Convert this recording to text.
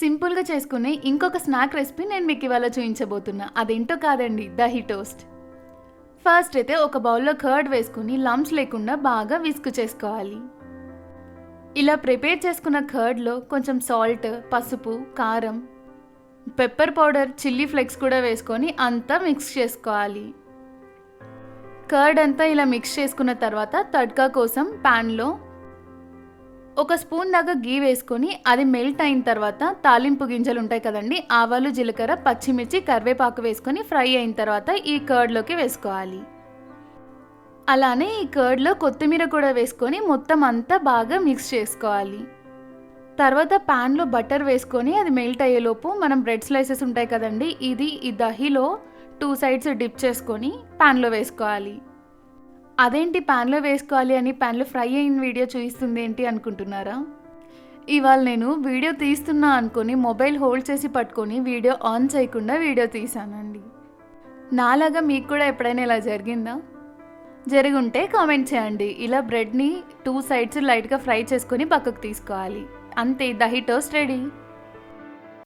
సింపుల్‌గా చేసుకునే ఇంకొక స్నాక్ రెసిపీ నేను మీకు ఇవాళ చూయించబోతున్నా. అదేంటో కాదండి, దహీ టోస్ట్. ఫస్ట్ అయితే ఒక బౌల్‌లో కర్డ్ వేసుకొని లంప్స్ లేకుండా బాగా విస్క్ చేసుకోవాలి. ఇలా ప్రిపేర్ చేసుకున్న కర్డ్‌లో కొంచెం సాల్ట్, పసుపు, కారం, పెప్పర్ పౌడర్, చిల్లీ ఫ్లేక్స్ కూడా వేసుకొని అంతా మిక్స్ చేసుకోవాలి. కర్డ్ అంతా ఇలా మిక్స్ చేసుకున్న తర్వాత తడ్కా కోసం ప్యాన్‌లో ఒక స్పూన్ దాకా గీ వేసుకొని అది మెల్ట్ అయిన తర్వాత తాలింపు గింజలు ఉంటాయి కదండి, ఆవాలు, జీలకర్ర, పచ్చిమిర్చి, కరివేపాకు వేసుకొని ఫ్రై అయిన తర్వాత ఈ కర్డ్లోకి వేసుకోవాలి. అలానే ఈ కర్డ్లో కొత్తిమీర కూడా వేసుకొని మొత్తం అంతా బాగా మిక్స్ చేసుకోవాలి. తర్వాత ప్యాన్లో బటర్ వేసుకొని అది మెల్ట్ అయ్యేలోపు మనం బ్రెడ్ స్లైసెస్ ఉంటాయి కదండి, ఈ దహీలో 2 సైడ్స్ డిప్ చేసుకొని ప్యాన్లో వేసుకోవాలి. అదేంటి ప్యాన్లో వేసుకోవాలి అని ప్యాన్లో ఫ్రై అయిన వీడియో చూపిస్తుంది ఏంటి అనుకుంటున్నారా? ఇవాళ నేను వీడియో తీస్తున్నా అనుకొని మొబైల్ హోల్డ్ చేసి పట్టుకొని వీడియో ఆన్ చేయకుండా వీడియో తీసానండి. నాలాగా మీకు కూడా ఎప్పుడైనా ఇలా జరిగిందా? జరిగుంటే కామెంట్ చేయండి. ఇలా బ్రెడ్ని 2 సైడ్స్ లైట్గా ఫ్రై చేసుకొని పక్కకు తీసుకోవాలి. అంతే, దహీ టోస్ట్ రెడీ.